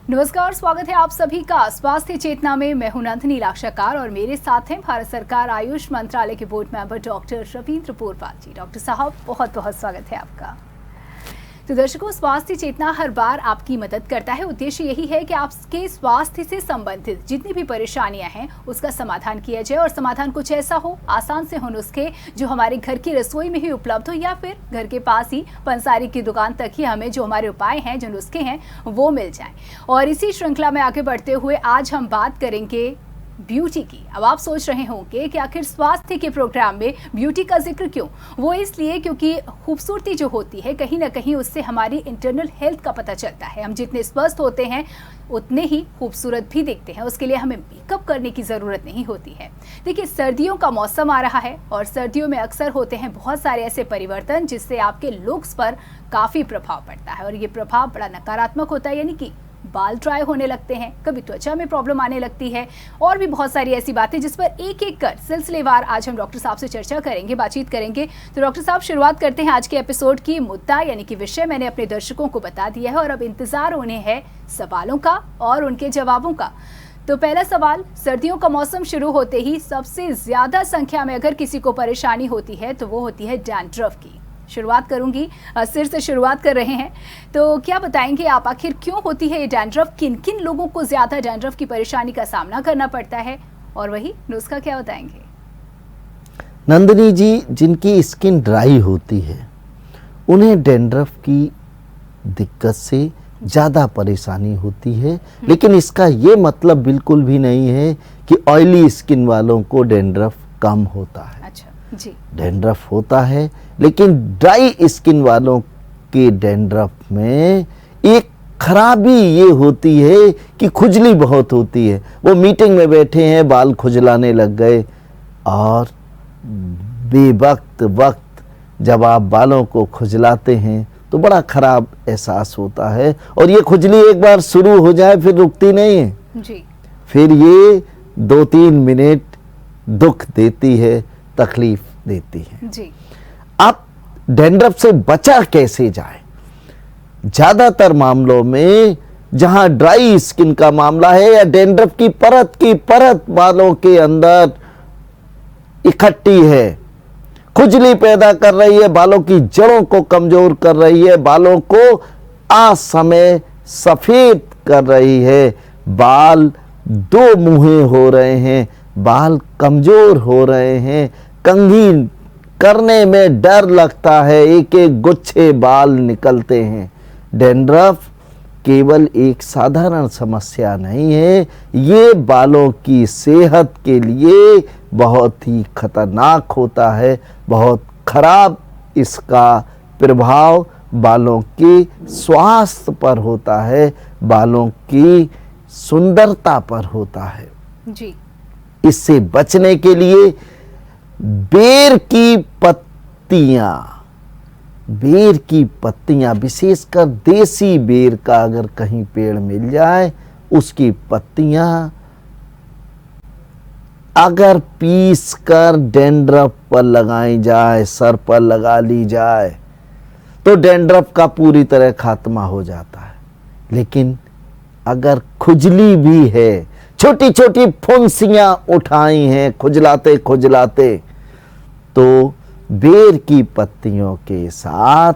नमस्कार, स्वागत है आप सभी का स्वास्थ्य चेतना में। मैं हूं नंदिनी लाक्षाकार और मेरे साथ हैं भारत सरकार आयुष मंत्रालय के बोर्ड मेंबर डॉक्टर रविंद्र पोरपाल जी। डॉक्टर साहब, बहुत बहुत स्वागत है आपका। तो दर्शकों, स्वास्थ्य चेतना हर बार आपकी मदद करता है। उद्देश्य यही है कि आपके स्वास्थ्य से संबंधित जितनी भी परेशानियां हैं उसका समाधान किया जाए, और समाधान कुछ ऐसा हो, आसान से हो नुस्खे जो हमारे घर की रसोई में ही उपलब्ध हो, या फिर घर के पास ही पंसारी की दुकान तक ही हमें जो हमारे उपाय हैं, जो नुस्खे हैं, वो मिल जाएं। और इसी श्रृंखला में आगे बढ़ते हुए आज हम बात करेंगे ब्यूटी की। अब आप सोच रहे होंगे कि आखिर स्वास्थ्य के प्रोग्राम में ब्यूटी का जिक्र क्यों? वो इसलिए क्योंकि खूबसूरती जो होती है कहीं ना कहीं उससे हमारी इंटरनल हेल्थ का पता चलता है। हम जितने स्वस्थ होते हैं उतने ही खूबसूरत भी दिखते हैं। उसके लिए हमें मेकअप करने की ज़रूरत नहीं होती है। देखिए, सर्दियों का मौसम आ रहा है और सर्दियों में अक्सर होते हैं बहुत सारे ऐसे परिवर्तन जिससे आपके लुक्स पर काफ़ी प्रभाव पड़ता है, और ये प्रभाव बड़ा नकारात्मक होता है। यानी कि बाल ड्राई होने लगते हैं, कभी त्वचा में प्रॉब्लम आने लगती है, और भी बहुत सारी ऐसी बातें जिस पर एक एक कर सिलसिलेवार आज हम डॉक्टर साहब से चर्चा करेंगे, बातचीत करेंगे। तो डॉक्टर साहब, शुरुआत करते हैं आज के एपिसोड की। मुद्दा यानी कि विषय मैंने अपने दर्शकों को बता दिया है और अब इंतजार उन्हें है सवालों का और उनके जवाबों का। तो पहला सवाल, सर्दियों का मौसम शुरू होते ही सबसे ज्यादा संख्या में अगर किसी को परेशानी होती है तो वो होती है डैंड्रफ की। शुरुआत करूंगी, सिर से शुरुआत कर रहे हैं, तो क्या बताएंगे आप आखिर क्यों होती है ये डैंड्रफ? किन किन लोगों को ज्यादा डैंड्रफ की परेशानी का सामना करना पड़ता है, और वही नुस्खा क्या बताएंगे? नंदिनी जी, जिनकी स्किन ड्राई होती है उन्हें डैंड्रफ की दिक्कत से ज़्यादा परेशानी होती है, लेकिन इसका ये मतलब बिल्कुल भी नहीं है कि ऑयली स्किन वालों को डैंड्रफ कम होता है। अच्छा जी, डैंड्रफ होता है, लेकिन ड्राई स्किन वालों के डैंड्रफ में एक खराबी ये होती है कि खुजली बहुत होती है। वो मीटिंग में बैठे हैं, बाल खुजलाने लग गए, और वक्त जब आप बालों को खुजलाते हैं तो बड़ा खराब एहसास होता है, और ये खुजली एक बार शुरू हो जाए फिर रुकती नहीं है जी। फिर ये 2-3 मिनट दुख देती है, तकलीफ देती है जी। अब डैंड्रफ से बचा कैसे जाए? ज्यादातर मामलों में जहां ड्राई स्किन का मामला है या डैंड्रफ की परत बालों के अंदर इकट्ठी है, खुजली पैदा कर रही है, बालों की जड़ों को कमजोर कर रही है, बालों को असमय सफेद कर रही है, बाल दो मुहे हो रहे हैं, बाल कमजोर हो रहे हैं, कंघी करने में डर लगता है, एक एक गुच्छे बाल निकलते हैं। डैंड्रफ केवल एक साधारण समस्या नहीं है, ये बालों की सेहत के लिए बहुत ही खतरनाक होता है। बहुत खराब इसका प्रभाव बालों के स्वास्थ्य पर होता है, बालों की सुंदरता पर होता है जी। इससे बचने के लिए बेर की पत्तियां, विशेषकर देसी बेर का अगर कहीं पेड़ मिल जाए, उसकी पत्तियां अगर पीस कर डैंड्रफ पर लगाई जाए, सर पर लगा ली जाए, तो डैंड्रफ का पूरी तरह खात्मा हो जाता है। लेकिन अगर खुजली भी है, छोटी छोटी फुंसियां उठाई हैं खुजलाते, तो बेर की पत्तियों के साथ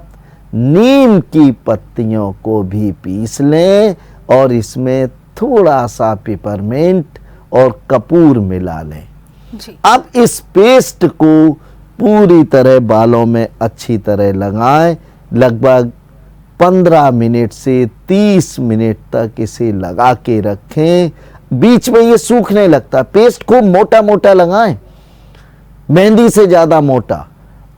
नीम की पत्तियों को भी पीस लें और इसमें थोड़ा सा पिपरमिंट और कपूर मिला लें जी। अब इस पेस्ट को पूरी तरह बालों में अच्छी तरह लगाएं। लगभग 15 मिनट से 30 मिनट तक इसे लगा के रखें। बीच में ये सूखने लगता, पेस्ट खूब मोटा मोटा लगाएं, मेहंदी से ज़्यादा मोटा,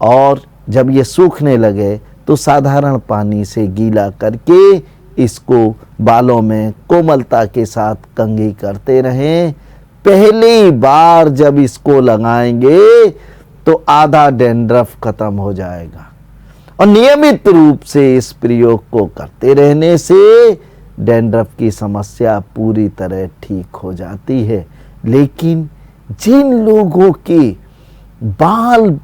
और जब ये सूखने लगे तो साधारण पानी से गीला करके इसको बालों में कोमलता के साथ कंघी करते रहें। पहली बार जब इसको लगाएंगे तो आधा डैंड्रफ खत्म हो जाएगा, और नियमित रूप से इस प्रयोग को करते रहने से डैंड्रफ की समस्या पूरी तरह ठीक हो जाती है। लेकिन जिन लोगों के बाल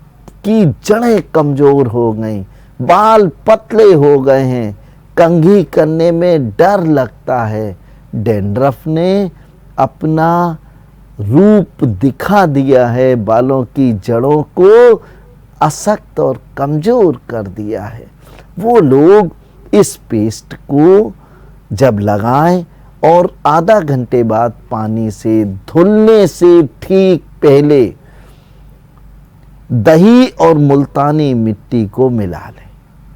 की जड़ें कमजोर हो गई, बाल पतले हो गए हैं, कंघी करने में डर लगता है, डैंड्रफ ने अपना रूप दिखा दिया है, बालों की जड़ों को अशक्त और कमजोर कर दिया है। वो लोग इस पेस्ट को जब लगाएं और आधा घंटे बाद पानी से धुलने से ठीक पहले दही और मुल्तानी मिट्टी को मिला लें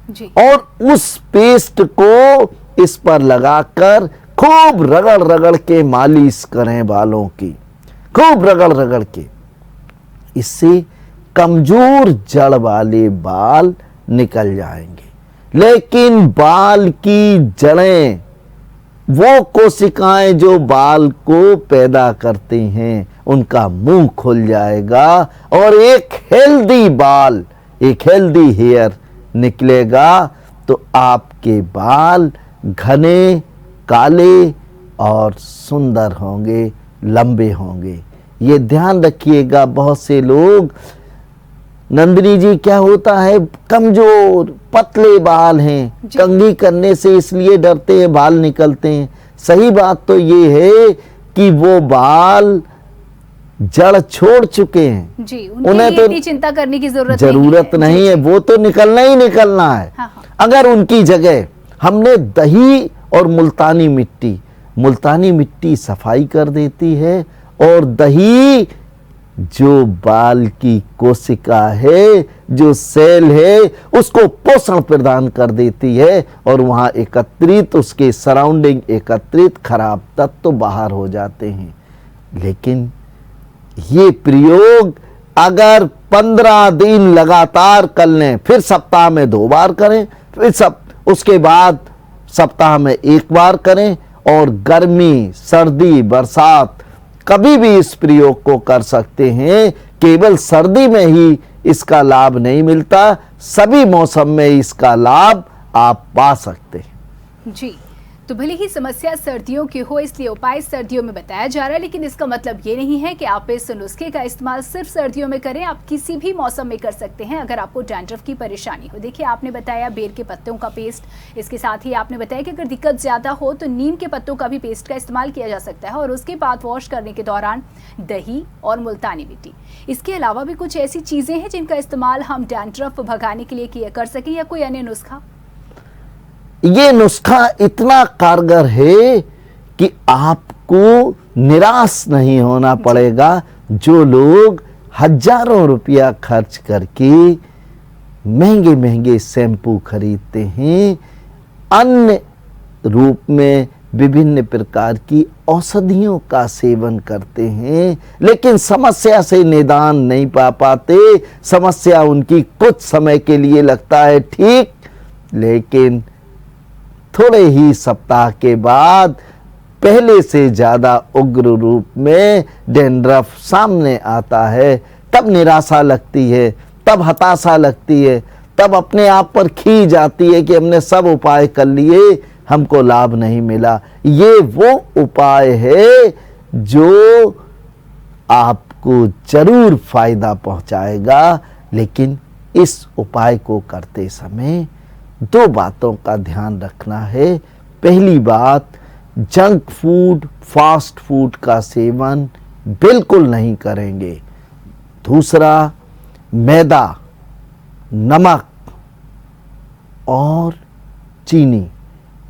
जी। और उस पेस्ट को इस पर लगाकर खूब रगड़ रगड़ के मालिश करें बालों की, खूब रगड़ रगड़ के। इससे कमजोर जड़ वाले बाल निकल जाएंगे। लेकिन बाल की जड़ें, वो कोशिकाएं जो बाल को पैदा करती हैं, उनका मुंह खुल जाएगा और एक हेल्दी बाल, एक हेल्दी हेयर निकलेगा। तो आपके बाल घने, काले और सुंदर होंगे, लंबे होंगे। ये ध्यान रखिएगा। बहुत से लोग, नंदिनी जी क्या होता है, कमजोर पतले बाल हैं, कंघी करने से इसलिए डरते हैं, बाल निकलते हैं। सही बात तो ये है कि वो बाल जड़ छोड़ चुके हैं जी, उन्हें तो इतनी चिंता करने की जरूरत नहीं है, वो तो निकलना ही निकलना है। हाँ हाँ। अगर उनकी जगह हमने दही और मुल्तानी मिट्टी सफाई कर देती है, और दही जो बाल की कोशिका है, जो सेल है, उसको पोषण प्रदान कर देती है और वहां एकत्रित, उसके सराउंडिंग एकत्रित खराब तत्व तो बाहर हो जाते हैं। लेकिन ये प्रयोग अगर 15 दिन लगातार कर लें, फिर सप्ताह में 2 बार करें, फिर उसके बाद सप्ताह में 1 बार करें, और गर्मी, सर्दी, बरसात कभी भी इस प्रयोग को कर सकते हैं। केवल सर्दी में ही इसका लाभ नहीं मिलता, सभी मौसम में इसका लाभ आप पा सकते हैं। जी, तो भले ही समस्या सर्दियों की हो, इसलिए उपाय सर्दियों में बताया जा रहा है, लेकिन इसका मतलब ये नहीं है कि आप इस नुस्खे का इस्तेमाल सिर्फ सर्दियों में करें। आप किसी भी मौसम में कर सकते हैं अगर आपको डैंड्रफ की परेशानी हो। देखिए, आपने बताया बेर के पत्तों का पेस्ट, इसके साथ ही आपने बताया कि अगर दिक्कत ज़्यादा हो तो नीम के पत्तों का भी पेस्ट का इस्तेमाल किया जा सकता है, और उसके बाद वॉश करने के दौरान दही और मुल्तानी मिट्टी। इसके अलावा भी कुछ ऐसी चीज़ें हैं जिनका इस्तेमाल हम डैंड्रफ भगाने के लिए कर सकें, या कोई अन्य नुस्खा? ये नुस्खा इतना कारगर है कि आपको निराश नहीं होना पड़ेगा। जो लोग हजारों रुपया खर्च करके महंगे महंगे शैम्पू खरीदते हैं, अन्य रूप में विभिन्न प्रकार की औषधियों का सेवन करते हैं, लेकिन समस्या से निदान नहीं पा पाते। समस्या उनकी कुछ समय के लिए लगता है ठीक, लेकिन थोड़े ही सप्ताह के बाद पहले से ज्यादा उग्र रूप में डैंड्रफ सामने आता है। तब निराशा लगती है, तब हताशा लगती है, तब अपने आप पर खींच आती है कि हमने सब उपाय कर लिए, हमको लाभ नहीं मिला। ये वो उपाय है जो आपको जरूर फायदा पहुंचाएगा, लेकिन इस उपाय को करते समय 2 बातों का ध्यान रखना है। पहली बात, जंक फूड, फास्ट फूड का सेवन बिल्कुल नहीं करेंगे। दूसरा, मैदा, नमक और चीनी,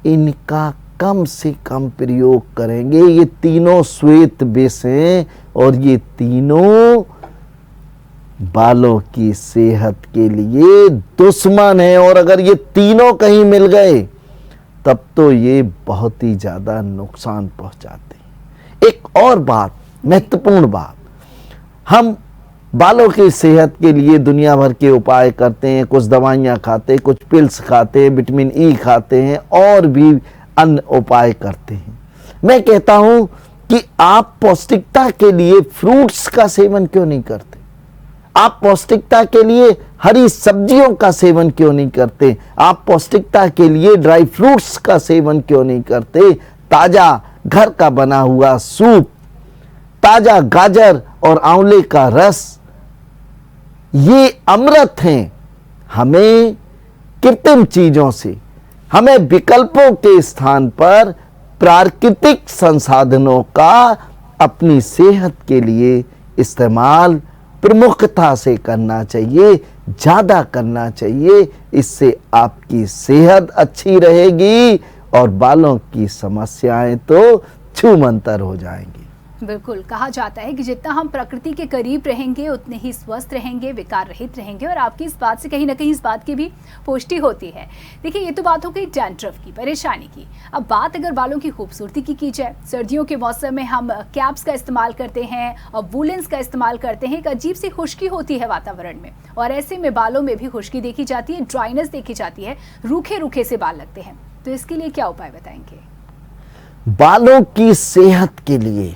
इनका कम से कम प्रयोग करेंगे। ये तीनों श्वेत विष हैं और ये तीनों बालों की सेहत के लिए दुश्मन है, और अगर ये तीनों कहीं मिल गए तब तो ये बहुत ही ज्यादा नुकसान पहुंचाते हैं। एक और बात, महत्वपूर्ण बात, हम बालों की सेहत के लिए दुनिया भर के उपाय करते हैं। कुछ दवाइयाँ खाते हैं, कुछ पिल्स खाते हैं, विटामिन ई खाते हैं, और भी अन्य उपाय करते हैं। मैं कहता हूं कि आप पौष्टिकता के लिए फ्रूट्स का सेवन क्यों नहीं करते? आप पौष्टिकता के लिए हरी सब्जियों का सेवन क्यों नहीं करते? आप पौष्टिकता के लिए ड्राई फ्रूट्स का सेवन क्यों नहीं करते? ताजा घर का बना हुआ सूप, ताजा गाजर और आंवले का रस, ये अमृत हैं। हमें कृत्रिम चीजों से, हमें विकल्पों के स्थान पर प्राकृतिक संसाधनों का अपनी सेहत के लिए इस्तेमाल प्रमुखता से करना चाहिए, ज़्यादा करना चाहिए। इससे आपकी सेहत अच्छी रहेगी और बालों की समस्याएं तो छूमंतर हो जाएंगी। बिल्कुल, कहा जाता है कि जितना हम प्रकृति के करीब रहेंगे उतने ही स्वस्थ रहेंगे, विकार रहित रहेंगे। और आपकी इस बात से कहीं ना कहीं इस बात की भी पुष्टि होती है। देखिए, ये तो बात हो गई डैंड्रफ की, परेशानी की। अब बात अगर बालों की खूबसूरती की जाए, सर्दियों के मौसम में हम कैप्स का इस्तेमाल करते हैं और वुलेंस का इस्तेमाल करते हैं। एक अजीब सी खुश्की होती है वातावरण में, और ऐसे में बालों में भी खुश्की देखी जाती है, ड्राइनेस देखी जाती है, रूखे रूखे से बाल लगते हैं। तो इसके लिए क्या उपाय बताएंगे? बालों की सेहत के लिए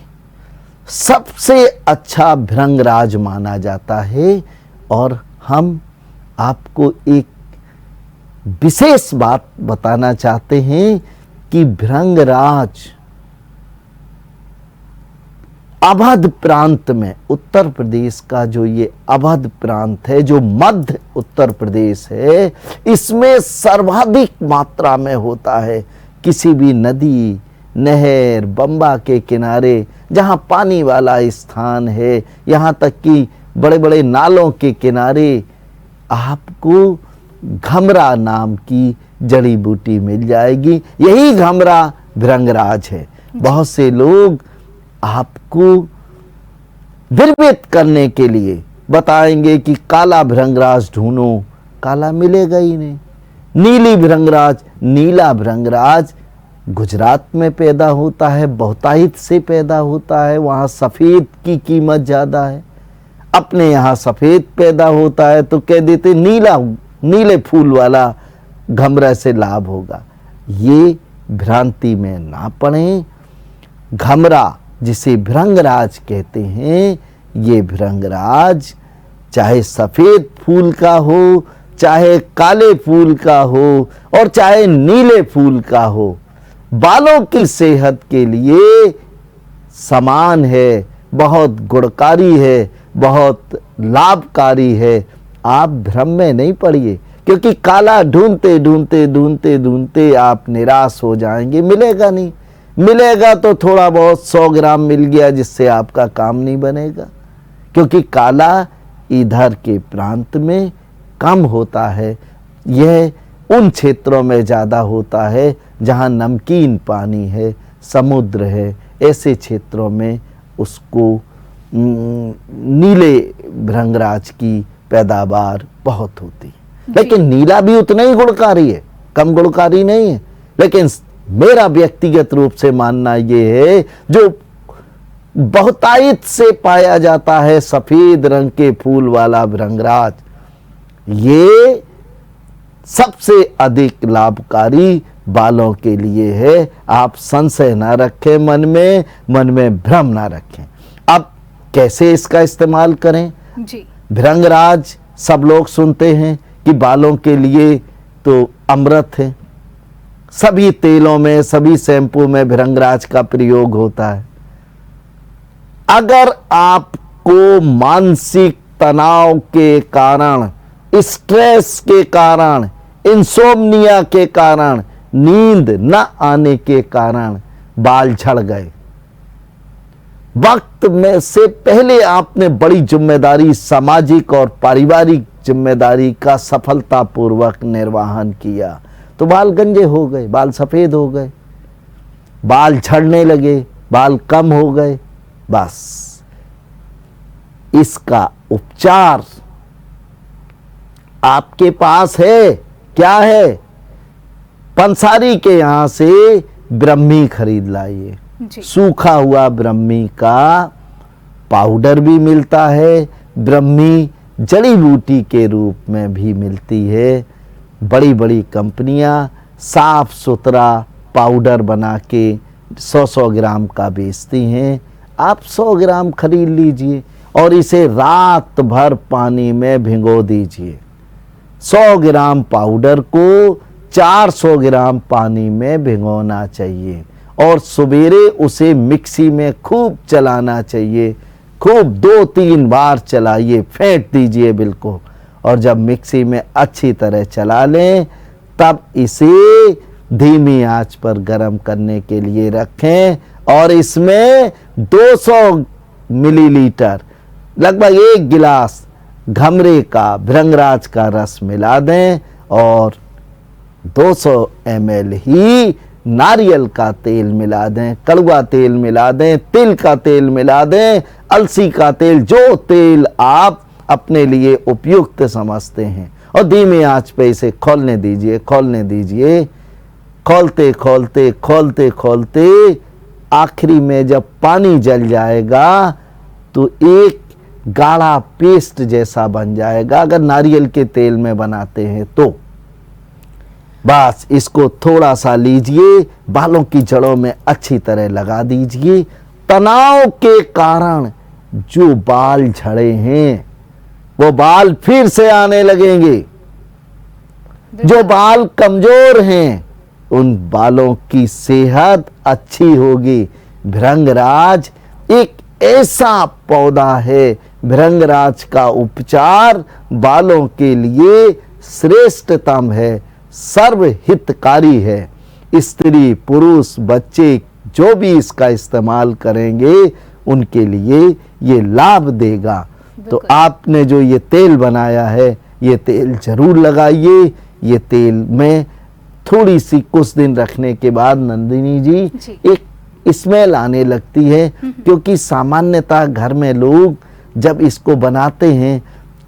सबसे अच्छा भृंगराज माना जाता है। और हम आपको एक विशेष बात बताना चाहते हैं कि भृंगराज अवध प्रांत में, उत्तर प्रदेश का जो ये अवध प्रांत है, जो मध्य उत्तर प्रदेश है, इसमें सर्वाधिक मात्रा में होता है। किसी भी नदी, नहर, बंबा के किनारे जहाँ पानी वाला स्थान है, यहाँ तक कि बड़े बड़े नालों के किनारे आपको घमरा नाम की जड़ी बूटी मिल जाएगी। यही घमरा भृंगराज है। बहुत से लोग आपको विरमित करने के लिए बताएंगे कि काला भृंगराज ढूंढो, काला मिलेगा ही नहीं। नीली भृंगराज, नीला भृंगराज गुजरात में पैदा होता है, बहुतायत से पैदा होता है, वहाँ सफ़ेद की कीमत ज़्यादा है। अपने यहाँ सफ़ेद पैदा होता है तो कह देते नीले फूल वाला घमरा से लाभ होगा। ये भ्रांति में ना पड़ें। घमरा, जिसे भृंगराज कहते हैं, ये भृंगराज चाहे सफ़ेद फूल का हो, चाहे काले फूल का हो और चाहे नीले फूल का हो, बालों की सेहत के लिए समान है, बहुत गुणकारी है, बहुत लाभकारी है। आप भ्रम में नहीं पड़िए, क्योंकि काला ढूंढते ढूंढते ढूंढते ढूंढते आप निराश हो जाएंगे। मिलेगा नहीं, मिलेगा तो थोड़ा बहुत 100 ग्राम मिल गया, जिससे आपका काम नहीं बनेगा। क्योंकि काला इधर के प्रांत में कम होता है, यह उन क्षेत्रों में ज़्यादा होता है जहाँ नमकीन पानी है, समुद्र है। ऐसे क्षेत्रों में उसको नीले भृंगराज की पैदावार बहुत होती है। लेकिन नीला भी उतना ही गुणकारी है, कम गुणकारी नहीं है। लेकिन मेरा व्यक्तिगत रूप से मानना ये है, जो बहुतायत से पाया जाता है सफ़ेद रंग के फूल वाला भृंगराज, ये सबसे अधिक लाभकारी बालों के लिए है। आप संशय ना रखें मन में भ्रम ना रखें। अब कैसे इसका इस्तेमाल करें जी? भृंगराज सब लोग सुनते हैं कि बालों के लिए तो अमृत है। सभी तेलों में, सभी शैम्पू में भृंगराज का प्रयोग होता है। अगर आपको मानसिक तनाव के कारण, स्ट्रेस के कारण, इंसोम्निया के कारण, नींद न आने के कारण बाल झड़ गए, वक्त में से पहले आपने बड़ी जिम्मेदारी, सामाजिक और पारिवारिक जिम्मेदारी का सफलतापूर्वक निर्वहन किया, तो बाल गंजे हो गए, बाल सफेद हो गए, बाल झड़ने लगे, बाल कम हो गए। बस इसका उपचार आपके पास है। क्या है? पंसारी के यहां से ब्रह्मी खरीद लाइए। सूखा हुआ ब्रह्मी का पाउडर भी मिलता है, ब्रह्मी जड़ी बूटी के रूप में भी मिलती है। बड़ी बड़ी कंपनियां साफ सुथरा पाउडर बना के 100-100 ग्राम का बेचती हैं। आप 100 ग्राम खरीद लीजिए और इसे रात भर पानी में भिगो दीजिए। 100 ग्राम पाउडर को 400 ग्राम पानी में भिगोना चाहिए और सवेरे उसे मिक्सी में खूब चलाना चाहिए। खूब 2-3 बार चलाइए, फेंट दीजिए बिल्कुल। और जब मिक्सी में अच्छी तरह चला लें, तब इसे धीमी आंच पर गर्म करने के लिए रखें और इसमें 200 मिलीलीटर लगभग 1 गिलास घमरे का भृंगराज का रस मिला दें और 200 ml ही नारियल का तेल मिला दें, कड़वा तेल मिला दें, तिल का तेल मिला दें, अलसी का तेल, जो तेल आप अपने लिए उपयुक्त समझते हैं और धीमी आंच पे इसे खोलने दीजिए। खोलते खोलते आखिरी में जब पानी जल जाएगा तो एक गाढ़ा पेस्ट जैसा बन जाएगा। अगर नारियल के तेल में बनाते हैं तो बस इसको थोड़ा सा लीजिए, बालों की जड़ों में अच्छी तरह लगा दीजिए। तनाव के कारण जो बाल झड़े हैं वो बाल फिर से आने लगेंगे। जो बाल कमजोर हैं उन बालों की सेहत अच्छी होगी। भृंगराज एक ऐसा पौधा है, भृंगराज का उपचार बालों के लिए श्रेष्ठतम है, सर्वहितकारी है। स्त्री पुरुष बच्चे जो भी इसका इस्तेमाल करेंगे उनके लिए ये लाभ देगा। तो आपने जो ये तेल बनाया है ये तेल जरूर लगाइए। ये तेल में थोड़ी सी कुछ दिन रखने के बाद नंदिनी जी एक स्मेल आने लगती है, क्योंकि सामान्यतः घर में लोग जब इसको बनाते हैं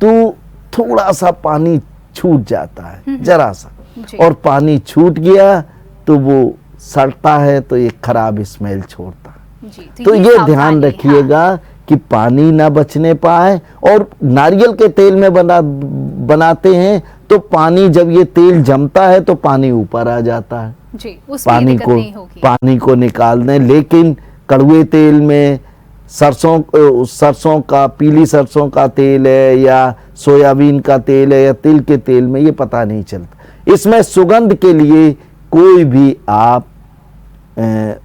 तो थोड़ा सा पानी छूट जाता है, जरा सा, और पानी छूट गया तो वो सड़ता है तो एक खराब स्मेल छोड़ता है। तो ये ध्यान रखिएगा कि पानी ना बचने पाए। और नारियल के तेल में बनाते हैं तो पानी, जब ये तेल जमता है तो पानी ऊपर आ जाता है जी, पानी को निकाल दें। लेकिन कड़वे तेल में सरसों का, पीली सरसों का तेल है या सोयाबीन का तेल है या तिल के तेल में ये पता नहीं चलता। इसमें सुगंध के लिए कोई भी आप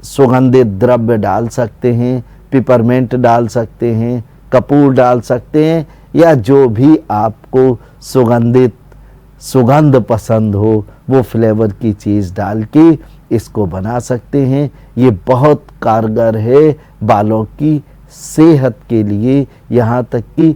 सुगंधित द्रव्य डाल सकते हैं, पिपरमेंट डाल सकते हैं, कपूर डाल सकते हैं, या जो भी आपको सुगंध पसंद हो वो फ्लेवर की चीज़ डाल के इसको बना सकते हैं। ये बहुत कारगर है बालों की सेहत के लिए। यहाँ तक कि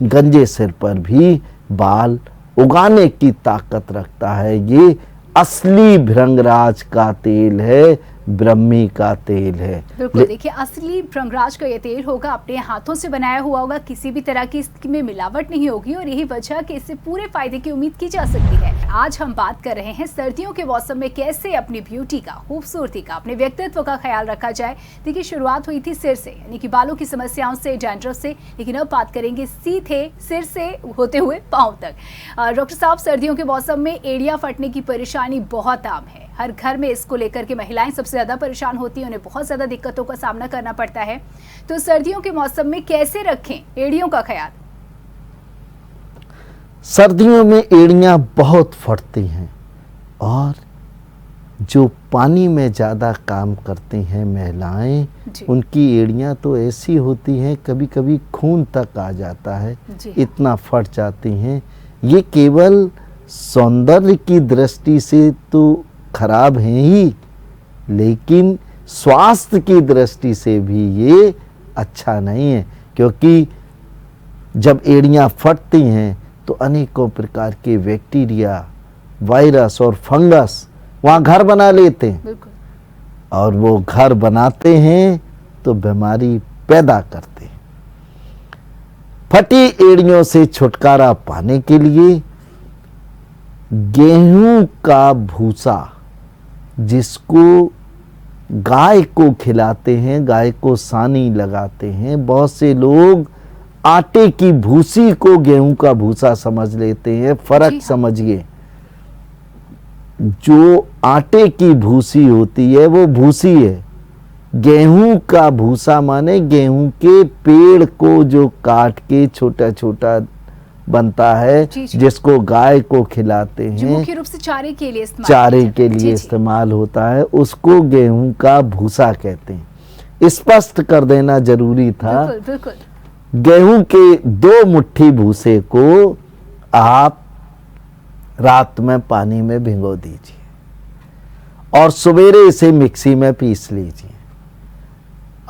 गंजे सिर पर भी बाल उगाने की ताकत रखता है। ये असली भृंगराज का तेल है, ब्रह्मी का तेल है। बिल्कुल, देखिए असली भृंगराज का ये तेल होगा, अपने हाथों से बनाया हुआ होगा, किसी भी तरह की इसमें मिलावट नहीं होगी और यही वजह कि इससे पूरे फायदे की उम्मीद की जा सकती है। आज हम बात कर रहे हैं सर्दियों के मौसम में कैसे अपनी ब्यूटी का, खूबसूरती का, अपने व्यक्तित्व का ख्याल रखा जाए। देखिए शुरुआत हुई थी सिर से, यानी कि बालों की समस्याओं से, डैंड्रफ से, लेकिन अब बात करेंगे सीधे सिर से होते हुए पाँव तक। डॉक्टर साहब, सर्दियों के मौसम में एड़ियाँ फटने की परेशानी बहुत आम है। हर घर में इसको लेकर के महिलाएं सबसे ज्यादा परेशान होती हैं, उन्हें बहुत ज्यादा दिक्कतों का सामना करना पड़ता है। तो सर्दियों के मौसम में कैसे रखें एड़ियों का ख्याल? सर्दियों में एड़ियां बहुत फटती हैं और जो पानी में ज़्यादा काम करती हैं महिलाएं, उनकी एड़ियां तो ऐसी होती हैं कभी कभी खून तक आ जाता है, इतना फट जाती हैं। ये केवल सौंदर्य की दृष्टि से तो खराब हैं ही, लेकिन स्वास्थ्य की दृष्टि से भी ये अच्छा नहीं है, क्योंकि जब एड़ियां फटती हैं तो अनेकों प्रकार के बैक्टीरिया, वायरस और फंगस वहाँ घर बना लेते हैं और वो घर बनाते हैं तो बीमारी पैदा करते हैं। फटी एड़ियों से छुटकारा पाने के लिए गेहूं का भूसा, जिसको गाय को खिलाते हैं, गाय को सानी लगाते हैं, बहुत से लोग आटे की भूसी को गेहूं का भूसा समझ लेते हैं। फर्क समझिए, जो आटे की भूसी होती है वो भूसी है, गेहूं का भूसा माने गेहूं के पेड़ को जो काट के छोटा छोटा बनता है, जिसको गाय को खिलाते हैं, मुख्य रूप से चारे के लिए इस्तेमाल होता है, उसको गेहूं का भूसा कहते हैं। स्पष्ट कर देना जरूरी था। बिल्कुल। गेहूं के 2 मुट्ठी भूसे को आप रात में पानी में भिगो दीजिए और सवेरे इसे मिक्सी में पीस लीजिए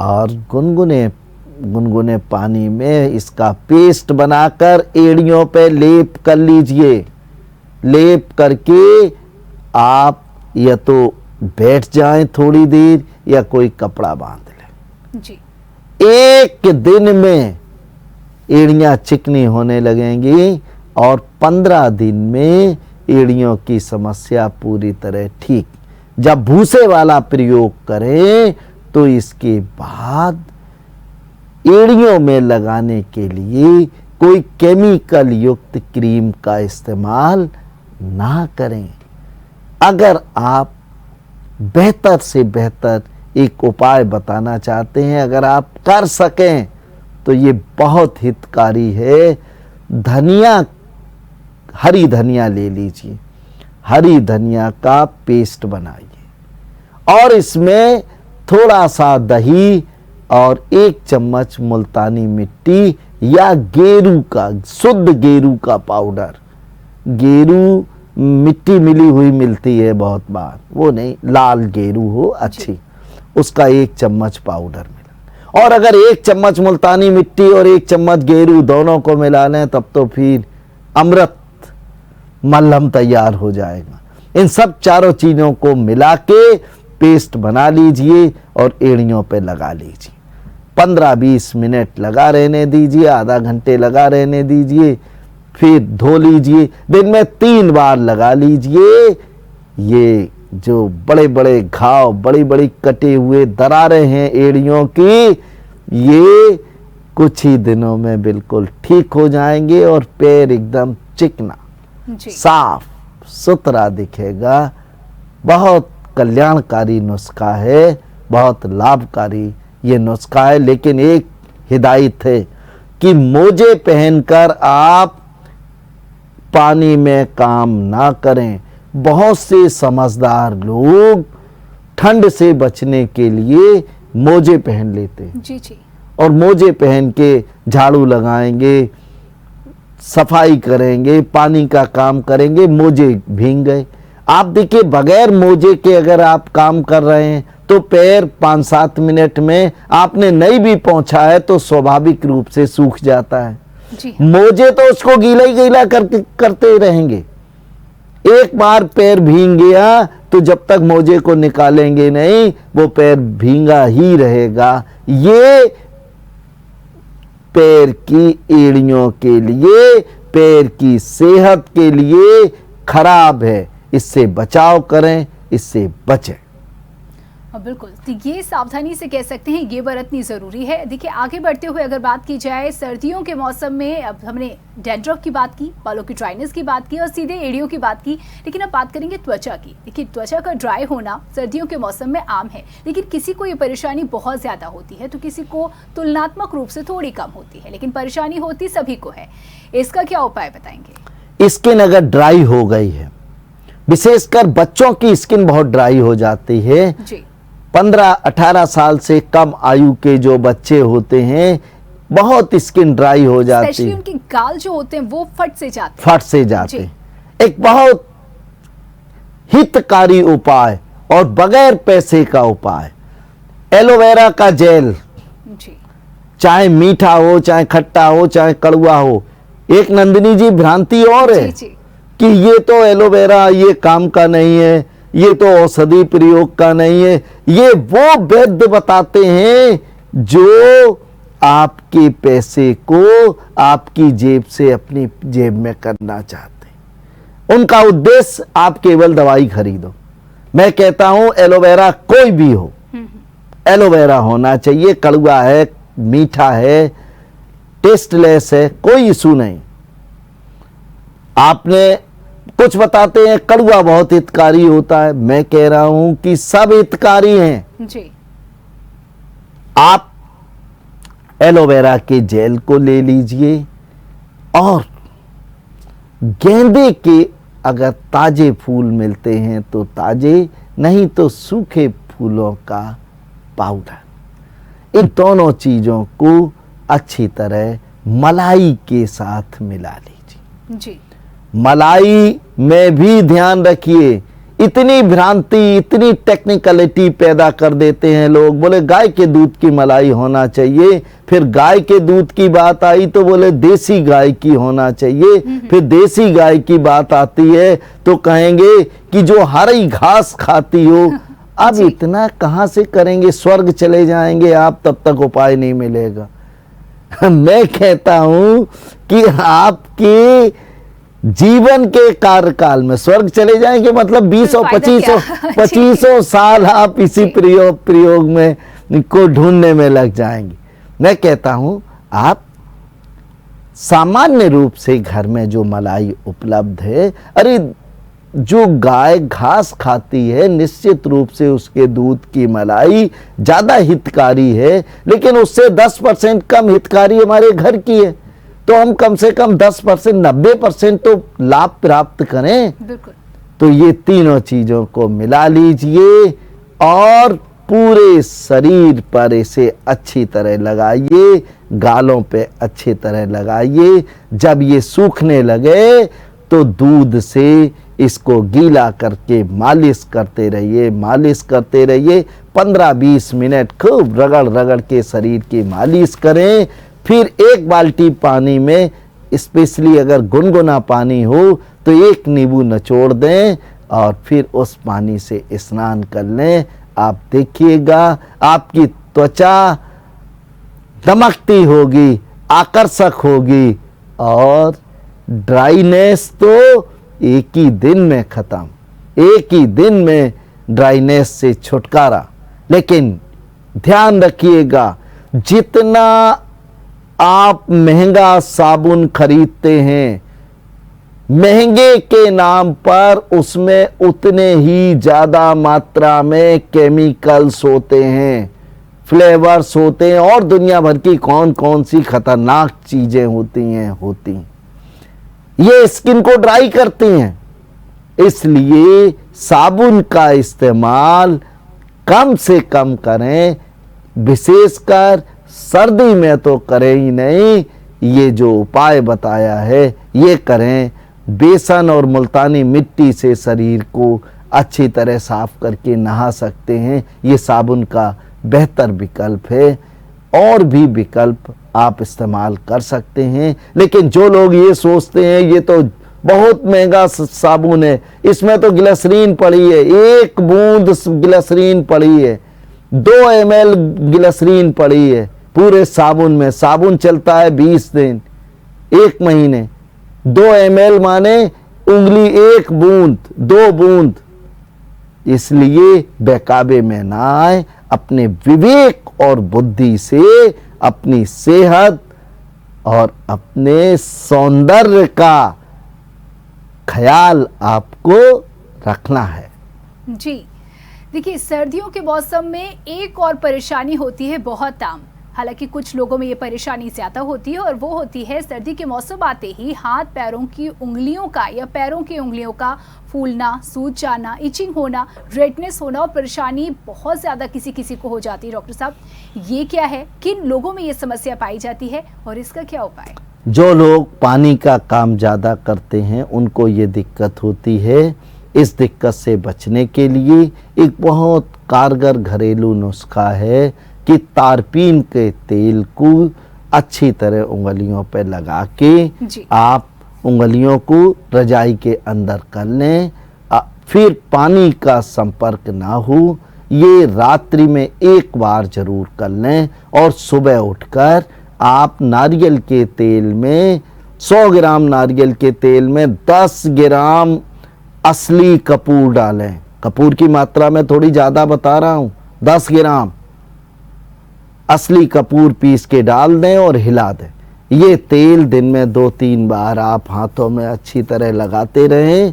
और गुनगुने पानी में इसका पेस्ट बनाकर एड़ियों पे लेप कर लीजिए। लेप करके आप या तो बैठ जाएं थोड़ी देर या कोई कपड़ा बांध लें जी। एक दिन में एड़ियां चिकनी होने लगेंगी और 15 दिन में एड़ियों की समस्या पूरी तरह ठीक। जब भूसे वाला प्रयोग करें तो इसके बाद एड़ियों में लगाने के लिए कोई केमिकल युक्त क्रीम का इस्तेमाल ना करें। अगर आप बेहतर से बेहतर एक उपाय बताना चाहते हैं, अगर आप कर सकें तो ये बहुत हितकारी है। धनिया, हरी धनिया ले लीजिए, हरी धनिया का पेस्ट बनाइए और इसमें थोड़ा सा दही और 1 चम्मच मुल्तानी मिट्टी या गेरू का, शुद्ध गेरू का पाउडर, गेरू मिट्टी मिली हुई मिलती है बहुत बार, वो नहीं, लाल गेरू हो अच्छी, उसका 1 चम्मच पाउडर मिला। और अगर 1 चम्मच मुल्तानी मिट्टी और 1 चम्मच गेरू दोनों को मिला लें तब तो फिर अमृत मलहम तैयार हो जाएगा। इन सब चारों चीजों को मिला के पेस्ट बना लीजिए और एड़ियों पे लगा लीजिए। 15-20 मिनट लगा रहने दीजिए, आधा घंटे लगा रहने दीजिए, फिर धो लीजिए। दिन में 3 बार लगा लीजिए। ये जो बड़े बड़े घाव, बड़ी बड़ी कटे हुए दरारें हैं एड़ियों की, ये कुछ ही दिनों में बिल्कुल ठीक हो जाएंगे और पैर एकदम चिकना, साफ सुथरा दिखेगा। बहुत कल्याणकारी नुस्खा है, बहुत लाभकारी ये नुस्खा है। लेकिन एक हिदायत है कि मोजे पहनकर आप पानी में काम ना करें। बहुत से समझदार लोग ठंड से बचने के लिए मोजे पहन लेते हैं जी जी, और मोजे पहन के झाड़ू लगाएंगे, सफाई करेंगे, पानी का काम करेंगे, मोजे भीग गए। आप देखिए, बगैर मोजे के अगर आप काम कर रहे हैं तो पैर 5-7 मिनट में, आपने नहीं भी पहुंचा है तो स्वाभाविक रूप से सूख जाता है जी। मोजे तो उसको गीला ही गीला करते रहेंगे। एक बार पैर भीग गया तो जब तक मोजे को निकालेंगे नहीं वो पैर भींगा ही रहेगा। ये पैर की एड़ियों के लिए, पैर की सेहत के लिए खराब है। इससे बचाव करें, इससे बचें। बिल्कुल, तो ये सावधानी से कह सकते हैं, ये बरतनी ज़रूरी है। देखिए, आगे बढ़ते हुए अगर बात की जाए सर्दियों के मौसम में, अब हमने डैंड्रफ की बात की, बालों की ड्राइनेस की बात की और सीधे एड़ियों की बात की, लेकिन अब बात करेंगे त्वचा की। देखिए, त्वचा का ड्राई होना सर्दियों के मौसम में आम है, लेकिन किसी को ये परेशानी बहुत ज़्यादा होती है तो किसी को तुलनात्मक रूप से थोड़ी कम होती है, लेकिन परेशानी होती सभी को है। इसका क्या उपाय बताएंगे? स्किन अगर ड्राई हो गई है, विशेषकर बच्चों की स्किन बहुत ड्राई हो जाती है जी। 15-18 साल से कम आयु के जो बच्चे होते हैं, बहुत स्किन ड्राई हो जाती है, उनके गाल जो होते हैं वो फट से जाते हैं। एक बहुत हितकारी उपाय और बगैर पैसे का उपाय, एलोवेरा का जेल जी। चाहे मीठा हो, चाहे खट्टा हो, चाहे कड़वा हो। एक नंदिनी जी भ्रांति और है जी। कि ये तो एलोवेरा ये काम का नहीं है, ये तो औषधि प्रयोग का नहीं है। ये वो वैद्य बताते हैं जो आपके पैसे को आपकी जेब से अपनी जेब में करना चाहते हैं। उनका उद्देश्य आप केवल दवाई खरीदो। मैं कहता हूं एलोवेरा कोई भी हो, एलोवेरा होना चाहिए। कड़वा है, मीठा है, टेस्टलेस है, कोई इशू नहीं। आपने कुछ बताते हैं कड़वा बहुत हितकारी होता है, मैं कह रहा हूं कि सब हितकारी हैं जी। आप एलोवेरा के जेल को ले लीजिए और गेंदे के अगर ताजे फूल मिलते हैं तो ताजे, नहीं तो सूखे फूलों का पाउडर, इन दोनों चीजों को अच्छी तरह मलाई के साथ मिला लीजिए। जी। मलाई में भी ध्यान रखिए। इतनी भ्रांति, इतनी टेक्निकलिटी पैदा कर देते हैं लोग। बोले गाय के दूध की मलाई होना चाहिए, फिर गाय के दूध की बात आई तो बोले देसी गाय की होना चाहिए, फिर देसी गाय की बात आती है तो कहेंगे कि जो हरी घास खाती हो। अब इतना कहाँ से करेंगे, स्वर्ग चले जाएंगे आप, तब तक उपाय नहीं मिलेगा। मैं कहता हूं कि आपके जीवन के कार्यकाल में स्वर्ग चले जाएंगे, मतलब 20 और 25 साल आप इसी प्रयोग में को ढूंढने में लग जाएंगे। मैं कहता हूं आप सामान्य रूप से घर में जो मलाई उपलब्ध है, अरे जो गाय घास खाती है निश्चित रूप से उसके दूध की मलाई ज्यादा हितकारी है, लेकिन उससे 10% कम हितकारी हमारे घर की है। तो हम कम से कम 10%, 90% तो लाभ प्राप्त करें। बिल्कुल। तो ये तीनों चीजों को मिला लीजिए और पूरे शरीर पर इसे अच्छी तरह लगाइए, गालों पे अच्छी तरह लगाइए। जब ये सूखने लगे तो दूध से इसको गीला करके मालिश करते रहिए, मालिश करते रहिए। 15-20 मिनट खूब रगड़ रगड़ के शरीर की मालिश करें। फिर 1 बाल्टी पानी में, स्पेशली अगर गुनगुना पानी हो तो 1 नींबू निचोड़ दें और फिर उस पानी से स्नान कर लें। आप देखिएगा आपकी त्वचा दमकती होगी, आकर्षक होगी और ड्राइनेस तो एक ही दिन में खत्म, एक ही दिन में ड्राइनेस से छुटकारा। लेकिन ध्यान रखिएगा, जितना आप महंगा साबुन खरीदते हैं, महंगे के नाम पर उसमें उतने ही ज्यादा मात्रा में केमिकल्स होते हैं, फ्लेवर्स होते हैं और दुनिया भर की कौन कौन सी खतरनाक चीजें होती ये स्किन को ड्राई करती हैं। इसलिए साबुन का इस्तेमाल कम से कम करें, विशेषकर सर्दी में तो करें ही नहीं। ये जो उपाय बताया है ये करें। बेसन और मुल्तानी मिट्टी से शरीर को अच्छी तरह साफ करके नहा सकते हैं, ये साबुन का बेहतर विकल्प है। और भी विकल्प आप इस्तेमाल कर सकते हैं। लेकिन जो लोग ये सोचते हैं ये तो बहुत महंगा साबुन है, इसमें तो ग्लिसरीन पड़ी है, 1 बूंद ग्लिसरीन पड़ी है, 2 ml ग्लिसरीन पड़ी है पूरे साबुन में। साबुन चलता है 20 दिन, 1 महीने। 2 ml माने उंगली 1 बूंद, 2 बूंद। इसलिए बहकावे में ना आए, अपने विवेक और बुद्धि से अपनी सेहत और अपने सौंदर्य का ख्याल आपको रखना है। जी देखिए, सर्दियों के मौसम में एक और परेशानी होती है बहुत आम। हालांकि कुछ लोगों में ये परेशानी ज़्यादा होती है और वो होती है सर्दी के मौसम आते ही हाथ पैरों की उंगलियों का या पैरों की उंगलियों का फूलना, सूज जाना, इचिंग होना, रेडनेस होना और परेशानी बहुत ज़्यादा किसी किसी को हो जाती है। डॉक्टर साहब, ये क्या है, किन लोगों में ये समस्या पाई जाती है और इसका क्या उपाय? जो लोग पानी का काम ज़्यादा करते हैं उनको ये दिक्कत होती है। इस दिक्कत से बचने के लिए एक बहुत कारगर घरेलू नुस्खा है कि तारपीन के तेल को अच्छी तरह उंगलियों पर लगा के आप उंगलियों को रजाई के अंदर कर लें। फिर पानी का संपर्क ना हो, ये रात्रि में 1 बार जरूर कर लें और सुबह उठकर आप नारियल के तेल में 100 ग्राम नारियल के तेल में 10 ग्राम असली कपूर डालें। कपूर की मात्रा में थोड़ी ज़्यादा बता रहा हूँ, 10 ग्राम असली कपूर पीस के डाल दें और हिला दें। ये तेल दिन में 2-3 बार आप हाथों में अच्छी तरह लगाते रहें,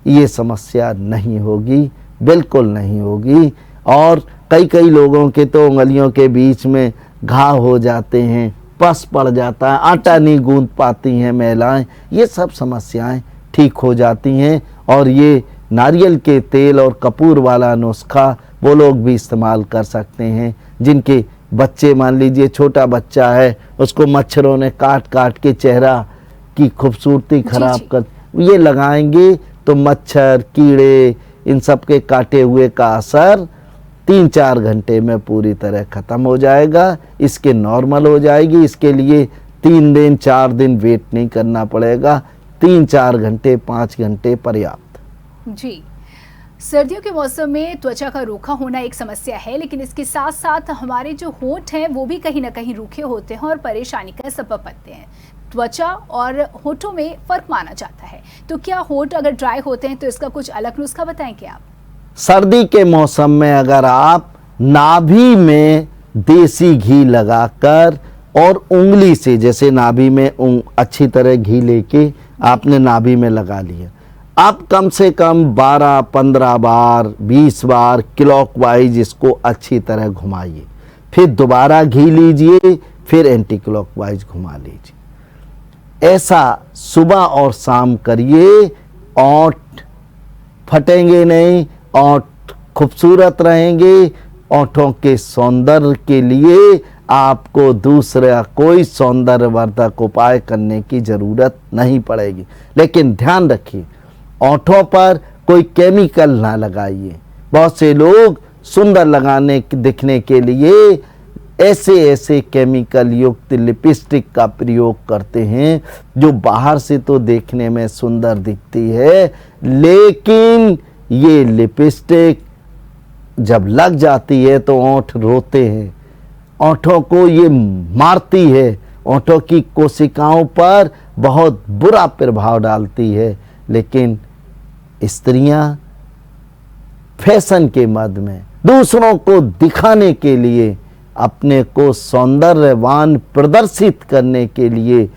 ये समस्या नहीं होगी, बिल्कुल नहीं होगी। और कई लोगों के तो उंगलियों के बीच में घाव हो जाते हैं, पस पड़ जाता है, आटा नहीं गूंद पाती हैं महिलाएं, ये सब समस्याएं ठीक हो जाती हैं। और ये नारियल के तेल और कपूर वाला नुस्खा वो लोग भी इस्तेमाल कर सकते हैं जिनके बच्चे, मान लीजिए छोटा बच्चा है, उसको मच्छरों ने काट काट के चेहरा की खूबसूरती खराब कर, ये लगाएंगे तो मच्छर कीड़े इन सब के काटे हुए का असर 3-4 घंटे में पूरी तरह ख़त्म हो जाएगा। इसके नॉर्मल हो जाएगी। इसके लिए 3 दिन 4 दिन वेट नहीं करना पड़ेगा। 3-4 घंटे 5 घंटे पर्याप्त। जी, सर्दियों के मौसम में त्वचा का रूखा होना एक समस्या है, लेकिन इसके साथ साथ हमारे जो होंठ हैं वो भी कहीं ना कहीं रूखे होते हैं और परेशानी का सबब बनते हैं। त्वचा और होठों में फर्क माना जाता है, तो क्या होठ अगर ड्राई होते हैं तो इसका कुछ अलग नुस्खा बताएंगे आप? सर्दी के मौसम में अगर आप नाभि में देसी घी लगाकर और उंगली से, जैसे नाभि में अच्छी तरह घी लेके आपने नाभि में लगा लिया, आप कम से कम 12-15 बार 20 बार क्लॉकवाइज इसको अच्छी तरह घुमाइए। फिर दोबारा घी लीजिए, फिर एंटी क्लॉकवाइज घुमा लीजिए। ऐसा सुबह और शाम करिए। ओंठ फटेंगे नहीं, ओंठ खूबसूरत रहेंगे। ओंठों के सौंदर्य के लिए आपको दूसरा कोई सौंदर्यवर्धक उपाय करने की ज़रूरत नहीं पड़ेगी। लेकिन ध्यान रखिए, ओंठों पर कोई केमिकल ना लगाइए। बहुत से लोग सुंदर दिखने के लिए ऐसे केमिकल युक्त लिपस्टिक का प्रयोग करते हैं जो बाहर से तो देखने में सुंदर दिखती है, लेकिन ये लिपस्टिक जब लग जाती है तो ओंठ रोते हैं, ओंठों को ये मारती है, ओंठों की कोशिकाओं पर बहुत बुरा प्रभाव डालती है। लेकिन स्त्रियां फैशन के मद में दूसरों को दिखाने के लिए, अपने को सौंदर्यवान प्रदर्शित करने के लिए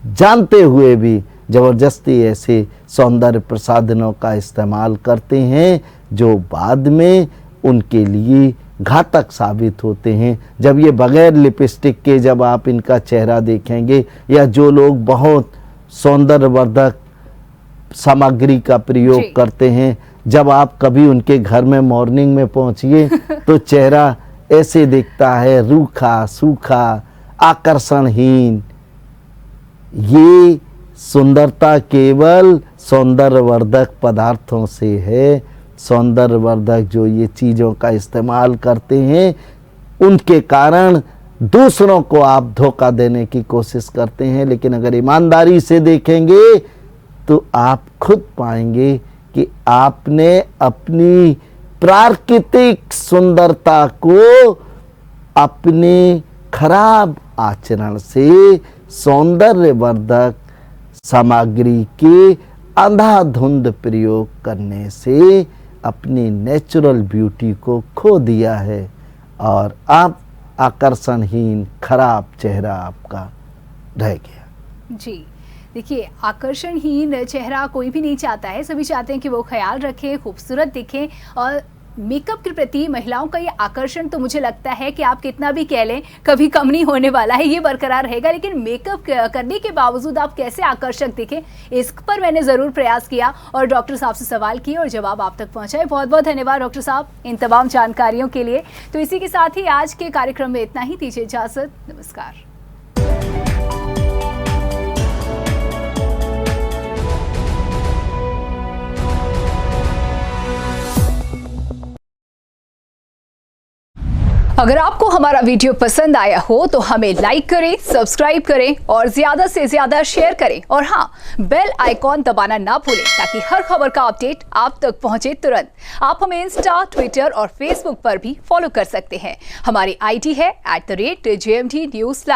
जानते हुए भी जबरदस्ती ऐसे सौंदर्य प्रसाधनों का इस्तेमाल करते हैं जो बाद में उनके लिए घातक साबित होते हैं। जब ये बगैर लिपस्टिक के जब आप इनका चेहरा देखेंगे, या जो लोग बहुत सौंदर्यवर्धक सामग्री का प्रयोग करते हैं, जब आप कभी उनके घर में मॉर्निंग में पहुंचिए तो चेहरा ऐसे दिखता है, रूखा सूखा आकर्षणहीन। ये सुंदरता केवल सौंदर्यवर्धक पदार्थों से है। सौंदर्यवर्धक जो ये चीज़ों का इस्तेमाल करते हैं, उनके कारण दूसरों को आप धोखा देने की कोशिश करते हैं। लेकिन अगर ईमानदारी से देखेंगे तो आप खुद पाएंगे कि आपने अपनी प्राकृतिक सुंदरता को अपने खराब आचरण से सौंदर्यवर्धक सामग्री के अंधाधुंध प्रयोग करने से अपनी नेचुरल ब्यूटी को खो दिया है, और आप आकर्षणहीन खराब चेहरा आपका रह गया। जी, देखिए, आकर्षणहीन चेहरा कोई भी नहीं चाहता है। सभी चाहते हैं कि वो ख्याल रखें, खूबसूरत दिखें, और मेकअप के प्रति महिलाओं का ये आकर्षण तो मुझे लगता है कि आप कितना भी कह लें कभी कम नहीं होने वाला है, ये बरकरार रहेगा। लेकिन मेकअप करने के बावजूद आप कैसे आकर्षक दिखें, इस पर मैंने ज़रूर प्रयास किया और डॉक्टर साहब से सवाल किए और जवाब आप तक पहुंचाए। बहुत बहुत धन्यवाद डॉक्टर साहब इन तमाम जानकारियों के लिए। तो इसी के साथ ही आज के कार्यक्रम में इतना ही। दीजिए इजाज़त, नमस्कार। अगर आपको हमारा वीडियो पसंद आया हो तो हमें लाइक करें, सब्सक्राइब करें और ज्यादा से ज्यादा शेयर करें, और हाँ, बेल आइकॉन दबाना ना भूलें ताकि हर खबर का अपडेट आप तक पहुंचे तुरंत। आप हमें इंस्टा, ट्विटर और फेसबुक पर भी फॉलो कर सकते हैं। हमारी आईडी है @JMT News।